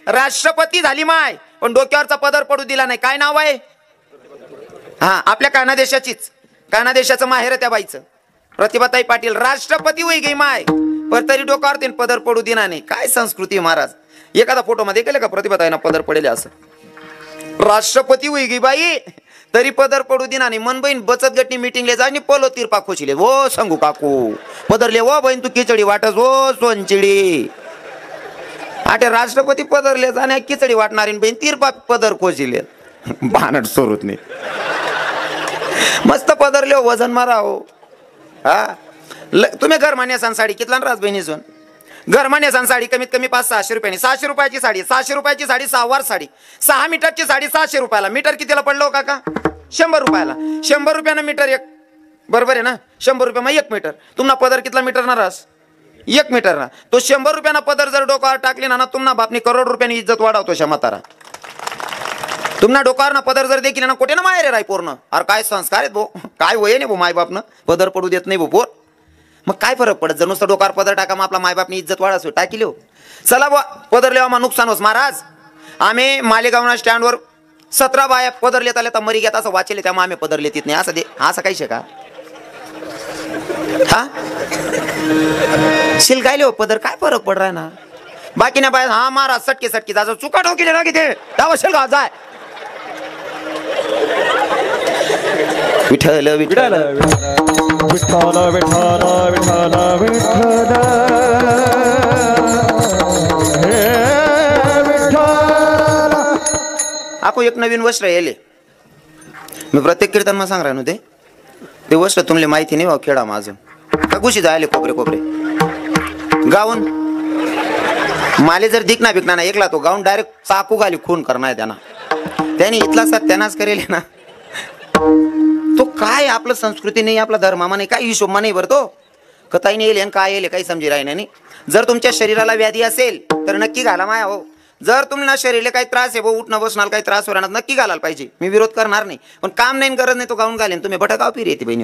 राष्ट्रपती झाली माय, पण डोक्यावरचा पदर पडू दिला नाही. काय नाव आहे? हा, आपल्या काना देशाचीच, काना देशाचं माहेर आहे त्या बाईचं, प्रतिभाताई पाटील. राष्ट्रपती होई गई माय, पण तरी डोक्यावर पदर पडू दिला नाही. काय संस्कृती महाराज. एखादा फोटो मध्ये केलं का प्रतिभाताईना पदर पडेल असं? राष्ट्रपती होई गई बाई, तरी पदर पडू दिना नाही. मन बहीण बचत गटनी मीटिंगले जा आणि पोलो तिरपा खोशिले. ओ सांगू काकू पदरले, ओ बहीण तू खिचडी वाटस, ओ सोनचिडी. आटे राष्ट्रपती पदरले जाणे खिचडी वाटणारी बहीण तिरपा पदर खोशिले. भानट सोरूत नाही. मस्त पदरले वजन मारा हो. हा, तुम्ही घर मान्यासान साडी कितला राज बहिणीसून? घर मान्यासान साडी कमीत कमी 500-600 रुपयांनी. 600 रुपयाची साडी, 600 रुपयाची साडी, 6 वार साडी, 6 मीटरची साडी 600 रुपयाला. मीटर कितीला पडलो काका? 100 रुपयाला. 100 रुपयानं मीटर एक, बरोबर आहे ना? 100 रुपये मग 1 मीटर. तुम्हाला पदर कितला मीटर ना रास? 1 मीटर ना. तो 100 रुपयाना पदर जर डोक्यावर टाकले ना, तुम्हाला बापनी करोड रुपयांनी इज्जत वाढवतो शमातारा. तुम्हाला डोक्यावर ना पदर जर देखील ना, कुठे ना माहेर राय पूर्ण. अरे काय संस्कार आहेत भाऊ, काय वय नाही भाऊ, मायबापनं पदर पडू देत नाही भाऊ पोर. मग काय फरक पडत? जर नुसतं डोक्यावर पदर टाका, मग आपला मायबापनी इज्जत वाढास टाकी. चला बुवा, पदर लेवा मग नुकसान होस महाराज. आम्ही मालेगावना स्टँडवर 17 बाया पदर लेता लेता मरी घेत असं वाचले, त्यामुळे आम्ही पदर लेतीत नाही. असं दे, असं काही शे का? हा, शिलगायले हो पदर, काय फरक पड राय ना. बाकी ना बाय, हा महाराज सटके सटके जा, चुका ठोकीले ना किती दावा शिलगा जाय. विठ्ठल विठ्ठल विठ्ठल विठ्ठल विठ्ठल विठ्ठल हे विठ्ठल. आको एक नवीन वस्त्र येले. मी प्रत्येक कीर्तन मा सांग राहते ते वस्त्र तुमले माहिती नाही. खेळा माझं का गुशी जायले कोपरे कोपरे गाऊन माले जर दिकना बिकना ना एकला तो गाऊन डायरेक्ट चाकू घाली खून करणार त्यांना. त्याने इथला सत्यानाश करेल ना. तो काय आपलं संस्कृती नाही, आपला धर्मामा नाही, काय हिशोबमा नाही भरतो. कथाही नाही येईल काय येईल काही समजी राही नाही. जर तुमच्या शरीराला व्याधी असेल तर नक्की घाला माया हो. जर तुम्हाला शरीराला काही त्रास आहे भाऊ, उठणं बसणार काही त्रास होणार, नक्की घालायला पाहिजे. मी विरोध करणार नाही, पण काम नाही गरज नाही तो गाऊन घालेन. तुम्ही भटकाव फिर येते बहिणी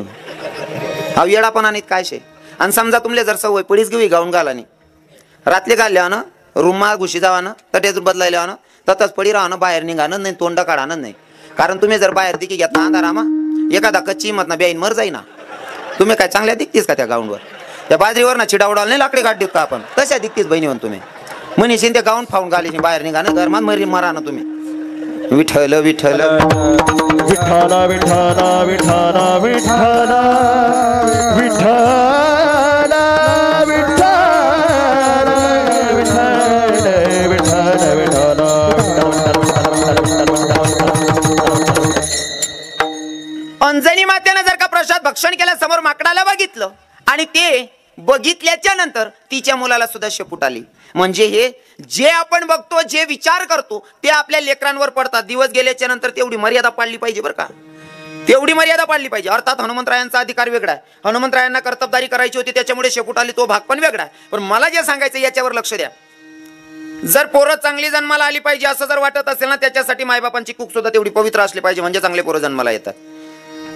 हा येडापणा नाहीत काय शे. आणि समजा तुमले जर सवय पडीच घेऊ गाऊन घालानी, रातले घालल्या ना रूममा घुशी जावा ना, तटेच बदलायला ना, ततच पडी राहा ना, बाहेर निघाणं नाही, तोंड काढानं नाही. कारण तुम्ही जर बाहेर दिकी घेता अंधारामा, एखादा कच्ची मत ना ब्याईन मर जाई ना. तुम्ही काय चांगल्या दिखतीस का त्या गाऊनवर? त्या बाजरीवर ना चिडा उडाल नाही, लाकडे काढ देत का आपण? तशा दिखतीस बहिणीवर तुम्ही. म्हणीशीन ते गाऊन फावून घाली बाहेर निघाणं, घरमान मरी मरा ना तुम्ही. विठ्ठल विठ्ठल विठ्ठल विठ्ठल विठ्ठल विठ्ठल विठ्ठल विठ्ठल विठ्ठल अंजनी मातेनं जर का प्रसाद भक्षण केल्या समोर माकडाला बघितलं आणि ते बघितल्याच्या नंतर तिच्या मुलाला सुद्धा शेपूट आली. म्हणजे हे जे आपण बघतो, जे विचार करतो ते आपल्या लेकरांवर पडतात. दिवस गेल्याच्या नंतर तेवढी मर्यादा पाळली पाहिजे बरं का, तेवढी मर्यादा पाळली पाहिजे. अर्थात हनुमंतरायांचा अधिकार वेगळा आहे, हनुमंतरायांना कर्तबदारी करायची होती त्याच्यामुळे शेपूट आली, तो भाग पण वेगळा आहे. पण मला जे सांगायचं याच्यावर लक्ष द्या. जर पोरं चांगली जन्माला आली पाहिजे असं जर वाटत असेल ना, त्याच्यासाठी मायबापांची कुक सुद्धा तेवढी पवित्र असली पाहिजे, म्हणजे चांगले पोरं जन्माला येतात.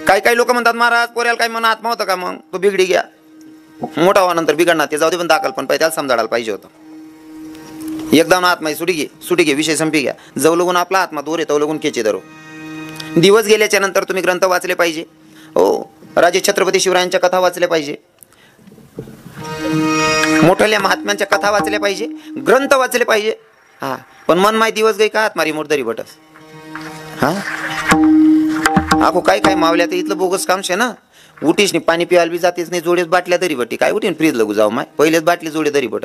काही काही लोक म्हणतात महाराज पोऱ्याला काही मना आत्मा होतं का, मग तो बिगडी घ्या, मोठा व्हानंतर बिघडणार ते, जाऊ दे पण दाखल पण पाहिजे, त्याला समजायला पाहिजे होतं. एकदा ना आत्मा सुटी घे विषय संपी घ्या. जव लगून आपला आत्मा दूर येतो लगून केचे धरो. दिवस गेल्याच्या नंतर तुम्ही ग्रंथ वाचले पाहिजे हो, राजे छत्रपती शिवरायांच्या कथा वाचल्या पाहिजे, मोठ्या महात्म्यांच्या कथा वाचल्या पाहिजे, ग्रंथ वाचले पाहिजे. हा, पण मन माय दिवस गई का आत्मारी मोठदरी बटस. हा आखो काय काय मावल्या तर इथलं बोगस काम शे ना. उठीस नाही पाणी पिवायला बी जातेच नाही, जोडेच बाटल्या तरी बटी काय उठीन फ्रीज लगू जाऊ माय, पहिलेच बाटली जोडे तरी बट.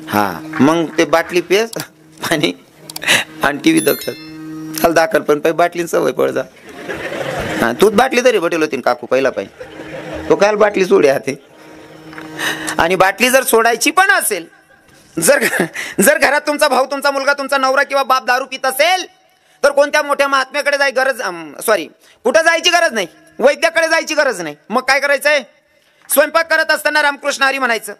हा मग ते बाटली पेस पाणी आणि टी व्ही दखल चाल दाखल पण पाहिजे बाटली सवय पड जा. हा तूच बाटली तरी बटेल होती काकू पहिला पाहिजे, तो काल बाटली सोडे हाते. आणि बाटली जर सोडायची पण असेल, जर घरात तुमचा भाऊ, तुमचा मुलगा, तुमचा नवरा किंवा बाप दारू पित असेल तर कोणत्या मोठ्या महात्म्याकडे कुठं जायची गरज नाही, वैद्याकडे जायची गरज नाही. मग काय करायचंय? स्वयंपाक करत असताना रामकृष्ण हरी म्हणायचं,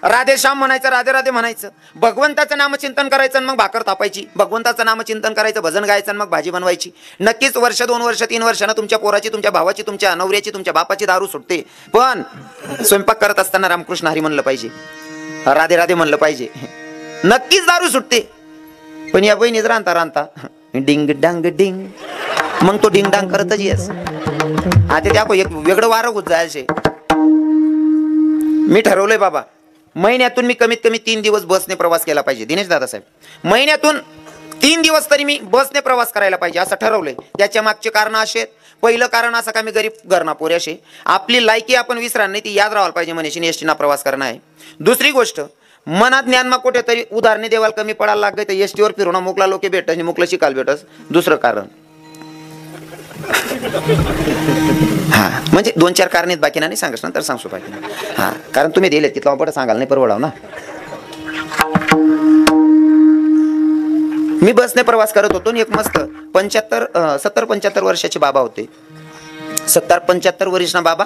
राधे श्याम म्हणायचं, राधे राधे म्हणायचं, भगवंताचं नामचिंतन करायचं, मग भाकर तापायची, भगवंताचं नामचिंतन करायचं, भजन गायचं, मग भाजी बनवायची. नक्कीच वर्ष 2 वर्ष 3 वर्षांना तुमच्या पोराची, तुमच्या भावाची, तुमच्या नवऱ्याची, तुमच्या बापाची दारू सुटते. पण स्वयंपाक करत असताना रामकृष्ण हरी म्हणलं पाहिजे, राधे राधे म्हणलं पाहिजे, नक्कीच दारू सुटते. पण या बहिणीच रांता डिंग डांग डिंग, मग तो डिंग डांग करतच येस. आता त्या एक वेगळं वारं होत जायचे. मी ठरवलंय बाबा, महिन्यातून मी कमीत कमी 3 दिवस बसने प्रवास केला पाहिजे. दिनेश दादासाहेब, महिन्यातून 3 दिवस तरी मी बसने प्रवास करायला पाहिजे असं ठरवलंय. त्याच्या मागचे कारण असे, पहिलं कारण असं का मी गरीब घरना पोरे असे, आपली लायकी आपण विसरणार नाही, ती याद राहायला पाहिजे मनीषीने एसटीना प्रवास करणं आहे. दुसरी गोष्ट, मनात ज्ञान मग कुठेतरी उदाहरणे देवाला कमी पडायला लागले तर एसटीवर फिरवणं मुकला लोक भेटत आणि मुकला शिकायला भेटस. दुसरं कारण हा, म्हणजे 2-4 कारण आहेत, बाकी नाही सांगस नंतर सांगतो बाकी. हा, कारण तुम्ही दिले तिथला आपण सांगाल नाही, परवडाव ना. मी बसने प्रवास करत होतो आणि एक मस्त 70-75 वर्षाचे बाबा होते. 70-75 वर्ष ना बाबा,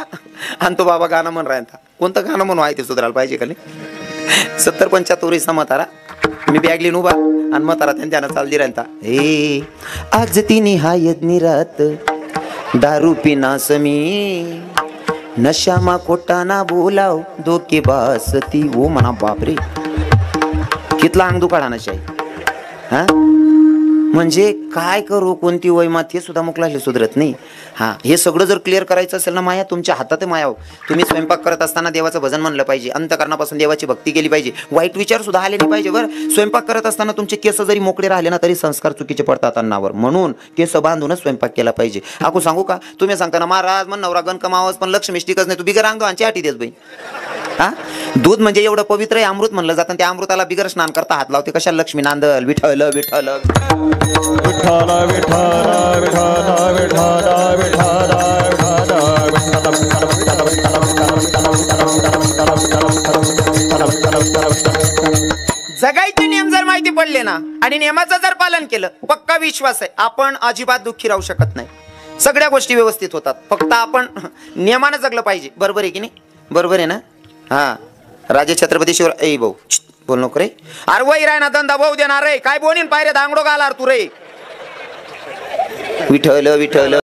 आणि तो बाबा गाणं म्हण राहता. कोणतं गाणं म्हणू आहे ते सुधारायला पाहिजे का नाही. 70-75 वर्ष ना म्हातारा, मी बॅग लिहून उभा आणि म्हातारा त्यांना चालली राहता. हे आज ती निहायत निरात दारू पिना समी, नशामा खोटा ना बोलाव धोके बासती. ओ म्हणा बापरे, कितला अंग दुखाडा नशा आहे. हा, म्हणजे काय करू, कोणती वय मात हे सुद्धा मुकलाले सुधरत नाही. हा, हे सगळं जर क्लिअर करायचं असेल ना, माया तुमच्या हातात माया. तुम्ही स्वयंपाक करत असताना देवाचं भजन म्हणलं पाहिजे, अंतकरणापासून देवाची भक्ती केली पाहिजे, वाईट विचार सुद्धा आले नाही पाहिजे. बरं, स्वयंपाक करत असताना तुमचे केस जरी मोकळे राहिले ना तरी संस्कार चुकीचे पडतात अन्नावर, म्हणून केस बांधूनच स्वयंपाक केला पाहिजे. आकू सांगू का, तुम्ही सांगता ना महाराज मन नवरा गण कमावस पण लक्ष्मी टिकच नाही, तू बिगर अंगाची आठी देस बाई. हा, दूध म्हणजे एवढं पवित्र आहे, अमृत म्हणलं जातं, त्या अमृताला बिगर स्नान करता हात लावते कशा लक्ष्मी नांदल विठ्ठल विठ्ठल. विठ्ठला विठ्ठला विठ्ठला विठ्ठला जगायचे नियम जर माहिती पडले ना आणि नियमाचं जर पालन केलं, पक्का विश्वास आहे आपण अजिबात दुःखी राहू शकत नाही. सगळ्या गोष्टी व्यवस्थित होतात, फक्त आपण नियमानं जगलं पाहिजे. बरोबर आहे की नाही? बरोबर आहे ना. हा, राजे छत्रपती शिवराय, ए भाऊ बोल नको रे, अरे वही राय ना धंदा भाऊ देणार रे, काय बोनीन पायरे दांगडो घालार तू रे. विठ्ठल विठ्ठल